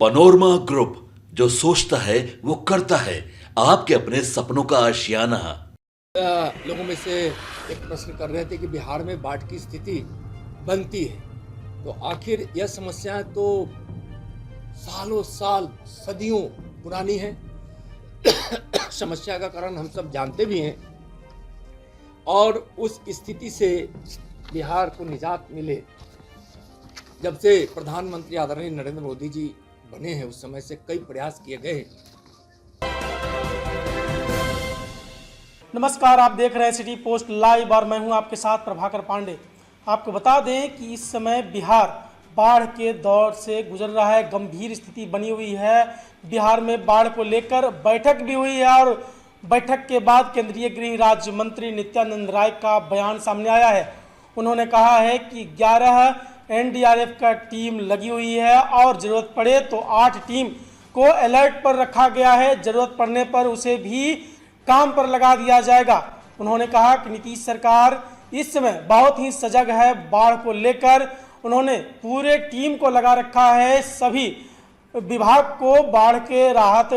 Panorama group, जो सोचता है वो करता है। आपके अपने सपनों का आशियाना। लोगों में से एक प्रश्न कर रहे थे कि बिहार में बाढ़ की स्थिति बनती है तो आखिर यह समस्या तो सालों साल सदियों पुरानी है। समस्या का कारण हम सब जानते भी हैं और उस स्थिति से बिहार को निजात मिले जब से प्रधानमंत्री आदरणीय नरेंद्र मोदी जी बने हैं, उस समय से कई प्रयास किए गए हैं। नमस्कार, आप देख रहे हैं सिटी पोस्ट लाइव और मैं हूं आपके साथ प्रभाकर पांडे। आपको बता दें कि इस समय बिहार बाढ़ के दौर से गुजर रहा है। गंभीर स्थिति बनी हुई है। बिहार में बाढ़ को लेकर बैठक भी हुई है और बैठक के बाद केंद्रीय गृह राज्य मंत्री नित्यानंद राय का बयान सामने आया है। उन्होंने कहा है कि 11 एनडीआरएफ का टीम लगी हुई है और ज़रूरत पड़े तो 8 टीम को अलर्ट पर रखा गया है। ज़रूरत पड़ने पर उसे भी काम पर लगा दिया जाएगा। उन्होंने कहा कि नीतीश सरकार इस समय बहुत ही सजग है बाढ़ को लेकर। उन्होंने पूरे टीम को लगा रखा है, सभी विभाग को बाढ़ के राहत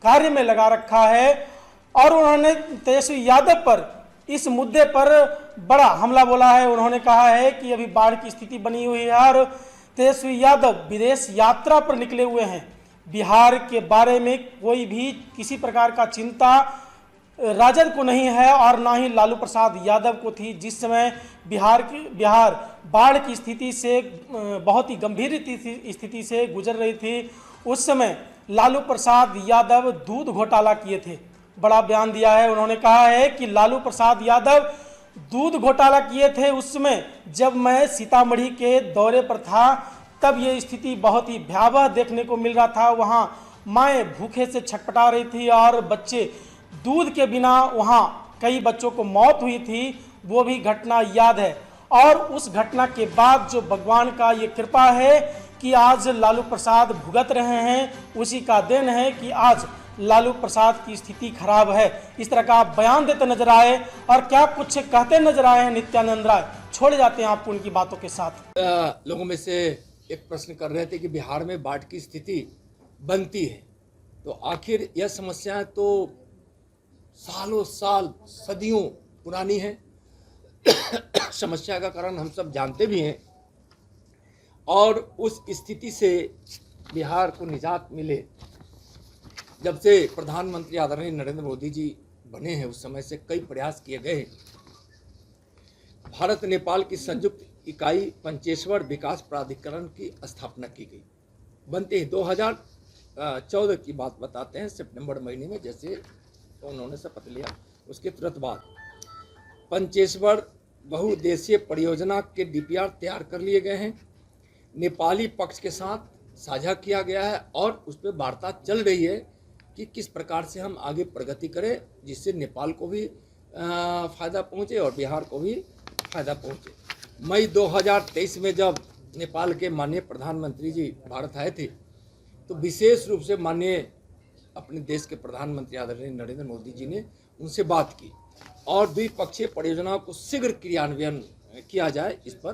कार्य में लगा रखा है और उन्होंने तेजस्वी यादव पर इस मुद्दे पर बड़ा हमला बोला है। उन्होंने कहा है कि अभी बाढ़ की स्थिति बनी हुई है और तेजस्वी यादव विदेश यात्रा पर निकले हुए हैं। बिहार के बारे में कोई भी किसी प्रकार का चिंता राजद को नहीं है और ना ही लालू प्रसाद यादव को थी। जिस समय बिहार बाढ़ की स्थिति से बहुत ही गंभीर स्थिति से गुजर रही थी, उस समय लालू प्रसाद यादव दूध घोटाला किए थे। बड़ा बयान दिया है। उन्होंने कहा है कि लालू प्रसाद यादव दूध घोटाला किए थे उस समय जब मैं सीतामढ़ी के दौरे पर था, तब ये स्थिति बहुत ही भयावह देखने को मिल रहा था। वहाँ माएँ भूखे से छटपटा रही थी और बच्चे दूध के बिना, वहाँ कई बच्चों को मौत हुई थी, वो भी घटना याद है। और उस घटना के बाद जो भगवान का ये कृपा है कि आज लालू प्रसाद भुगत रहे हैं, उसी का देन है कि आज लालू प्रसाद की स्थिति खराब है। इस तरह का आप बयान देते नजर आए और क्या कुछ कहते नजर आए हैं नित्यानंद राय। छोड़े जाते हैं आपको उनकी बातों के साथ। लोगों में से एक प्रश्न कर रहे थे कि बिहार में बाढ़ की स्थिति बनती है तो आखिर यह समस्या तो सालों साल सदियों पुरानी है। समस्या का कारण हम सब जानते भी हैं और उस स्थिति से बिहार को निजात मिले जब से प्रधानमंत्री आदरणीय नरेंद्र मोदी जी बने हैं, उस समय से कई प्रयास किए गए हैं। भारत नेपाल की संयुक्त इकाई पंचेश्वर विकास प्राधिकरण की स्थापना की गई। बनते ही 2014 की बात बताते हैं, सितंबर महीने में जैसे उन्होंने शपथ लिया, उसके तुरंत बाद पंचेश्वर बहुउद्देशीय परियोजना के डीपीआर तैयार कर लिए गए हैं। नेपाली पक्ष के साथ साझा किया गया है और उस पर वार्ता चल रही है कि किस प्रकार से हम आगे प्रगति करें जिससे नेपाल को भी फ़ायदा पहुंचे और बिहार को भी फ़ायदा पहुंचे। मई 2023 में जब नेपाल के माननीय प्रधानमंत्री जी भारत आए थे तो विशेष रूप से माननीय अपने देश के प्रधानमंत्री आदरणीय नरेंद्र मोदी जी ने उनसे बात की और द्विपक्षीय परियोजनाओं को शीघ्र क्रियान्वयन किया जाए, इस पर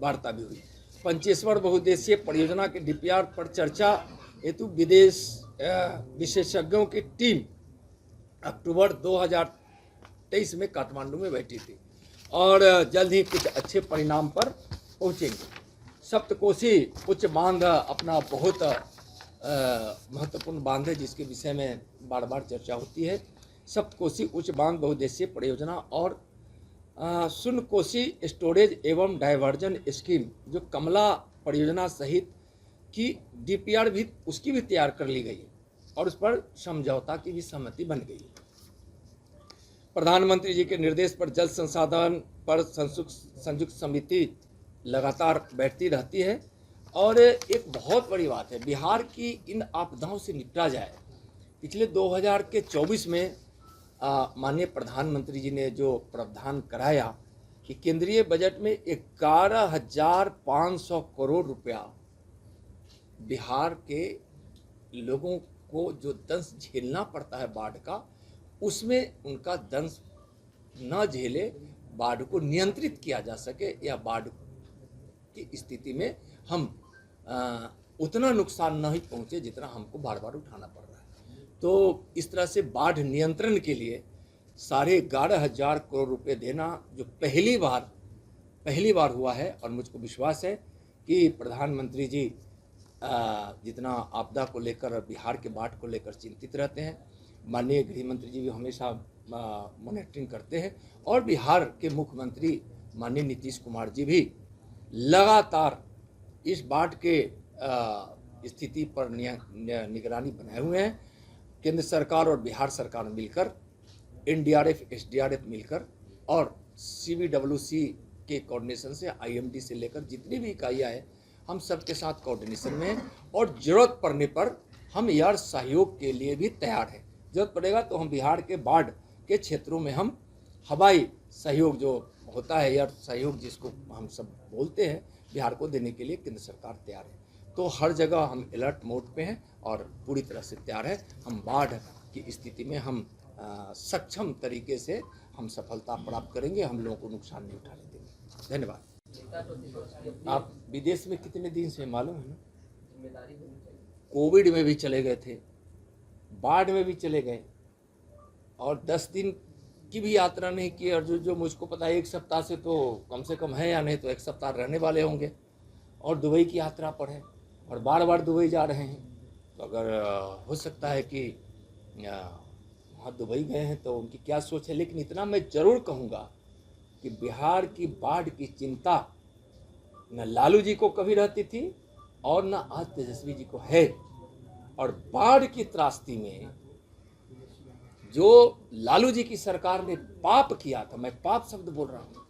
वार्ता भी हुई। पंचेश्वर बहुउद्देशीय परियोजना के डीपीआर पर चर्चा हेतु विशेषज्ञों की टीम अक्टूबर 2023 में काठमांडू में बैठी थी और जल्द ही कुछ अच्छे परिणाम पर पहुंचेंगे। सप्तकोशी उच्च बांध अपना बहुत महत्वपूर्ण बांध है जिसके विषय में बार बार चर्चा होती है। सप्तकोशी उच्च बांध बहुउद्देशीय परियोजना और सुनकोशी स्टोरेज एवं डाइवर्जन स्कीम जो कमला परियोजना सहित की डीपीआर भी उसकी भी तैयार कर ली गई है और उस पर समझौता की भी सहमति बन गई है। प्रधानमंत्री जी के निर्देश पर जल संसाधन पर संयुक्त समिति लगातार बैठती रहती है और एक बहुत बड़ी बात है, बिहार की इन आपदाओं से निपटा जाए। पिछले 2024 में माननीय प्रधानमंत्री जी ने जो प्रावधान कराया कि केंद्रीय बजट में 11,500 करोड़ रुपया बिहार के लोगों को जो दंश झेलना पड़ता है बाढ़ का, उसमें उनका दंश न झेले, बाढ़ को नियंत्रित किया जा सके या बाढ़ की स्थिति में हम उतना नुकसान नहीं पहुंचे जितना हमको बार बार उठाना पड़ रहा है। तो इस तरह से बाढ़ नियंत्रण के लिए 11,500 करोड़ रुपए देना जो पहली बार हुआ है, और मुझको विश्वास है कि प्रधानमंत्री जी जितना आपदा को लेकर, बिहार के बाढ़ को लेकर चिंतित रहते हैं, माननीय गृह मंत्री जी भी हमेशा मॉनिटरिंग करते हैं, और बिहार के मुख्यमंत्री माननीय नीतीश कुमार जी भी लगातार इस बाढ़ के स्थिति पर निगरानी बनाए हुए हैं। केंद्र सरकार और बिहार सरकार मिलकर, एनडीआरएफ, एसडीआरएफ मिलकर, और सीबीडब्ल्यूसी के कोऑर्डिनेशन से, आईएमडी से लेकर जितनी भी इकाइयाँ हैं, हम सबके साथ कोऑर्डिनेशन में हैं, और जरूरत पड़ने पर हम यार सहयोग के लिए भी तैयार हैं। जरूरत पड़ेगा तो हम बिहार के बाढ़ के क्षेत्रों में हम हवाई सहयोग जो होता है, या सहयोग जिसको हम सब बोलते हैं, बिहार को देने के लिए केंद्र सरकार तैयार है। तो हर जगह हम अलर्ट मोड पे हैं और पूरी तरह से तैयार है। हम बाढ़ की स्थिति में हम सक्षम तरीके से हम सफलता प्राप्त करेंगे, हम लोगों को नुकसान नहीं उठाने देंगे। धन्यवाद। आप विदेश में कितने दिन से मालूम है ना? कोविड में भी चले गए थे, बाढ़ में भी चले गए, और 10 दिन की भी यात्रा नहीं की। और जो मुझको पता है 1 सप्ताह से तो कम से कम है, या नहीं तो 1 सप्ताह रहने वाले होंगे, और दुबई की यात्रा पर है, और बार बार दुबई जा रहे हैं। तो अगर हो सकता है कि वहाँ दुबई गए हैं तो उनकी क्या सोच है, लेकिन इतना मैं जरूर कहूँगा कि बिहार की बाढ़ की चिंता न लालू जी को कभी रहती थी और न आज तेजस्वी जी को है। और बाढ़ की त्रासदी में जो लालू जी की सरकार ने पाप किया था, मैं पाप शब्द बोल रहा हूं,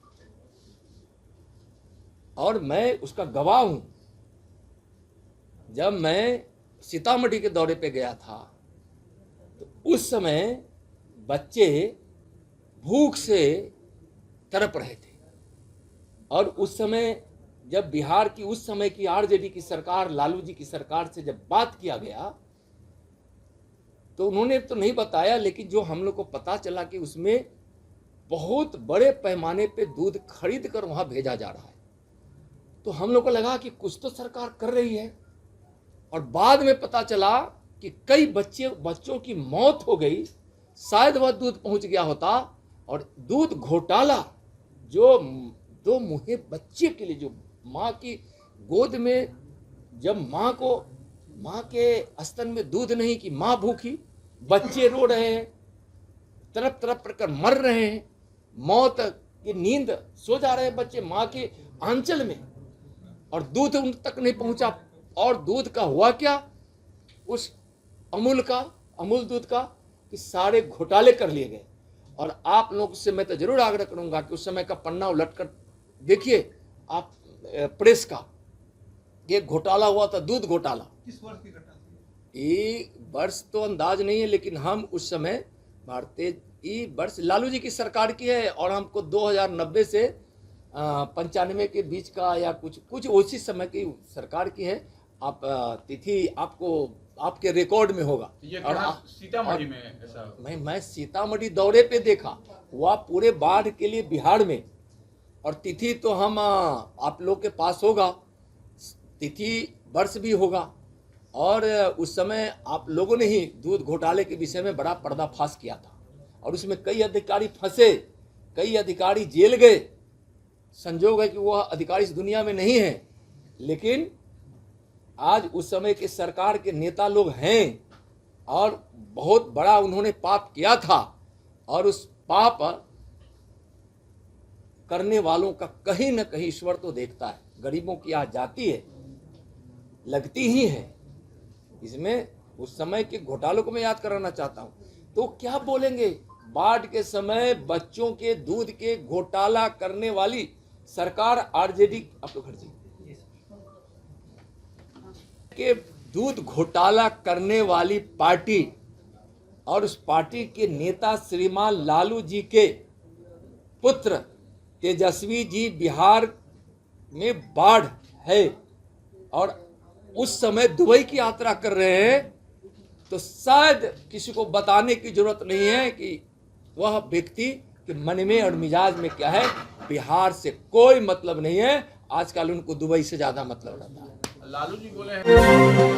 और मैं उसका गवाह हूं। जब मैं सीतामढ़ी के दौरे पे गया था तो उस समय बच्चे भूख से तड़प रहे थे, और उस समय जब बिहार की उस समय की आरजेडी की सरकार, लालू जी की सरकार से जब बात किया गया तो उन्होंने तो नहीं बताया, लेकिन जो हम लोग को पता चला कि उसमें बहुत बड़े पैमाने पे दूध खरीद कर वहां भेजा जा रहा है। तो हम लोग को लगा कि कुछ तो सरकार कर रही है, और बाद में पता चला कि कई बच्चों की मौत हो गई। शायद वह दूध पहुंच गया होता, और दूध घोटाला जो 2 मुहे बच्चे के लिए, जो माँ की गोद में, जब माँ के स्तन में दूध नहीं कि माँ भूखी, बच्चे रो रहे हैं, तरफ तरफ कर मर रहे हैं, मौत की नींद सो जा रहे हैं बच्चे माँ के आंचल में, और दूध उन तक नहीं पहुंचा। और दूध का हुआ क्या, उस अमूल दूध का, कि सारे घोटाले कर लिए गए। और आप लोग से मैं तो जरूर आग्रह करूंगा कि उस समय का पन्ना उलट कर देखिए आप प्रेस का, ये घोटाला हुआ था, दूध घोटाला। किस वर्ष की घटना थी? ये वर्ष तो अंदाज नहीं है, लेकिन हम उस समय ये वर्ष लालू जी की सरकार की है, और हमको 2090 से 95 के बीच का, या कुछ उसी समय की सरकार की है। आप तिथि आपको आपके रिकॉर्ड में होगा। ये और सीतामढ़ी में ऐसा? मैं सीतामढ़ी दौरे पे देखा, हुआ पूरे बाढ़ के लिए बिहार में, और तिथि तो हम आप लोग के पास होगा, तिथि वर्ष भी होगा। और उस समय आप लोगों ने ही दूध घोटाले के विषय में बड़ा पर्दाफाश किया था, और उसमें कई अधिकारी फंसे, कई अधिकारी जेल गए। संजोग है कि वह अधिकारी इस दुनिया में नहीं है, लेकिन आज उस समय के सरकार के नेता लोग हैं, और बहुत बड़ा उन्होंने पाप किया था, और उस पाप करने वालों का कहीं न कहीं ईश्वर तो देखता है। गरीबों की आज जाती है, लगती ही है। इसमें उस समय के घोटालों को मैं याद कराना चाहता हूं। तो क्या बोलेंगे, बाढ़ के समय बच्चों के दूध के घोटाला करने वाली सरकार आरजेडी, आप लोग के दूध घोटाला करने वाली पार्टी, और उस पार्टी के नेता श्रीमान लालू जी के पुत्र तेजस्वी जी बिहार में बाढ़ है, और उस समय दुबई की यात्रा कर रहे हैं। तो शायद किसी को बताने की जरूरत नहीं है कि वह व्यक्ति के मन में और मिजाज में क्या है। बिहार से कोई मतलब नहीं है, आजकल उनको दुबई से ज्यादा मतलब रहता है। लालू जी बोले हैं